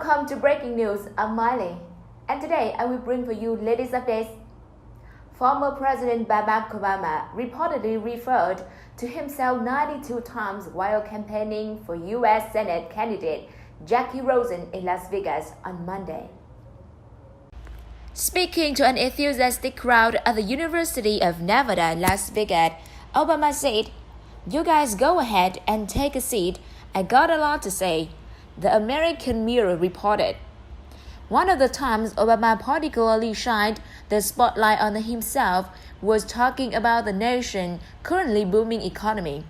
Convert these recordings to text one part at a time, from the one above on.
Welcome to Breaking News. I'm Miley, and today I will bring for you latest updates. Former President Barack Obama reportedly referred to himself 92 times while campaigning for U.S. Senate candidate Jackie Rosen in Las Vegas on Monday. Speaking to an enthusiastic crowd at the University of Nevada, Las Vegas, Obama said, "You guys go ahead and take a seat. I got a lot to say," the American Mirror reported. One of the times Obama particularly shined the spotlight on himself was talking about the nation's currently booming economy.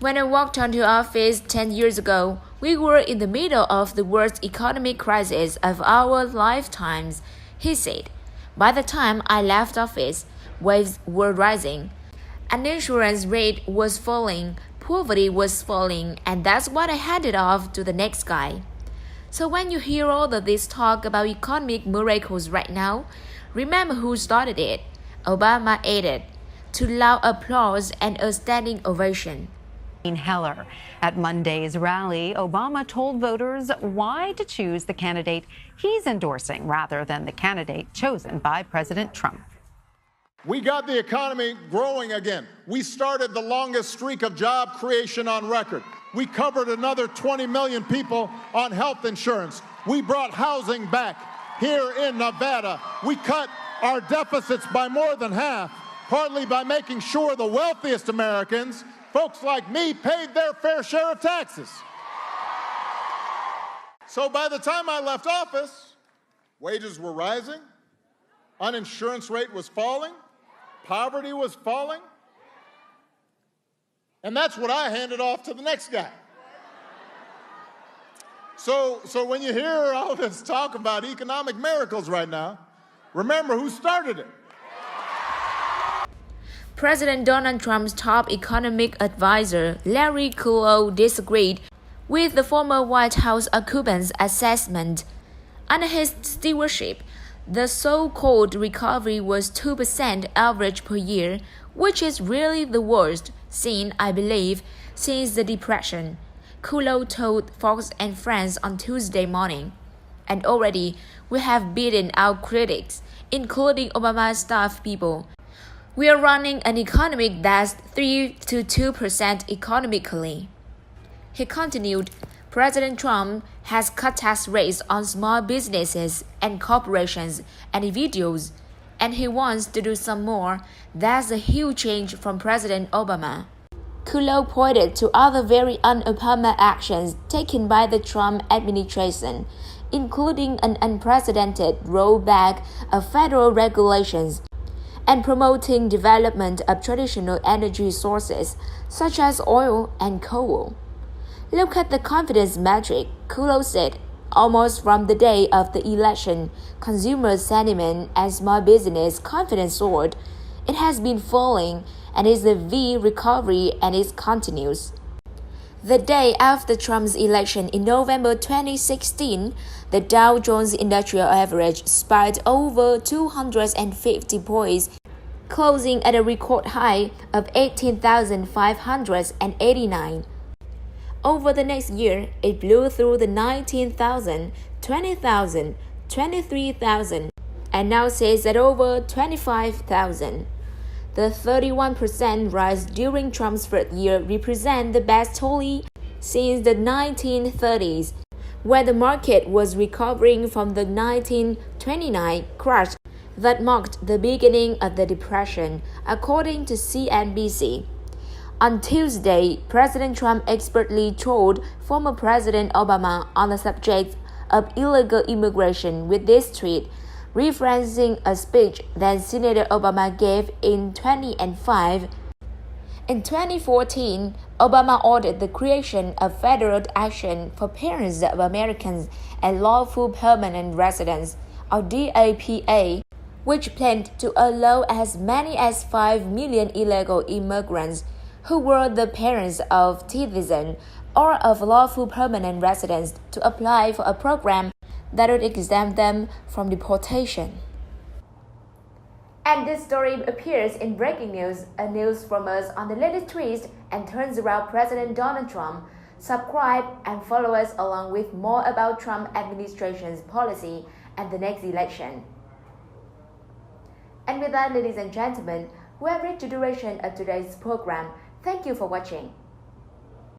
"When I walked onto office 10 years ago, we were in the middle of the worst economic crisis of our lifetimes," he said. "By the time I left office, waves were rising. Uninsurance rate was falling, poverty was falling, and that's what I handed off to the next guy." So when you hear all of this talk about economic miracles right now, remember who started it. Obama added, to loud applause and a standing ovation. Heller. At Monday's rally, Obama told voters why to choose the candidate he's endorsing rather than the candidate chosen by President Trump. We got the economy growing again. We started the longest streak of job creation on record. We covered another 20 million people on health insurance. We brought housing back here in Nevada. We cut our deficits by more than half, partly by making sure the wealthiest Americans, folks like me, paid their fair share of taxes. So by the time I left office, wages were rising, uninsurance rate was falling, poverty was falling, and that's what I handed off to the next guy. So when you hear all this talk about economic miracles right now, remember who started it. President Donald Trump's top economic advisor, Larry Kudlow, disagreed with the former White House occupant's assessment. Under his stewardship, the so-called recovery was 2% average per year, which is really the worst seen, I believe, since the Depression, Kudlow told Fox and Friends on Tuesday morning. "And already, we have beaten our critics, including Obama's staff people. We are running an economy that's 3 to 2% economically." He continued, "President Trump has cut tax rates on small businesses and corporations and individuals, and he wants to do some more. That's a huge change from President Obama." Kudlow pointed to other very un-Obama actions taken by the Trump administration, including an unprecedented rollback of federal regulations and promoting development of traditional energy sources such as oil and coal. "Look at the confidence metric," Kudlow said. "Almost from the day of the election, consumer sentiment and small business confidence soared. It has been falling and is a V recovery, and it continues." The day after Trump's election in November 2016, the Dow Jones Industrial Average spiked over 250 points, closing at a record high of 18,589. Over the next year, it blew through the 19,000, 20,000, 23,000, and now sits at over 25,000. The 31% rise during Trump's first year represents the best tally since the 1930s, when the market was recovering from the 1929 crash that marked the beginning of the Depression, according to CNBC. On Tuesday, President Trump expertly trolled former President Obama on the subject of illegal immigration with this tweet, referencing a speech that Senator Obama gave in 2005. In 2014, Obama ordered the creation of Federal Action for Parents of Americans and Lawful Permanent Residents, or DAPA, which planned to allow as many as 5 million illegal immigrants who were the parents of citizens or of lawful permanent residents to apply for a program that would exempt them from deportation. And this story appears in Breaking News, a news from us on the latest twist and turns around President Donald Trump. Subscribe and follow us along with more about Trump administration's policy and the next election. And with that, ladies and gentlemen, we have reached the duration of today's program. Thank you for watching.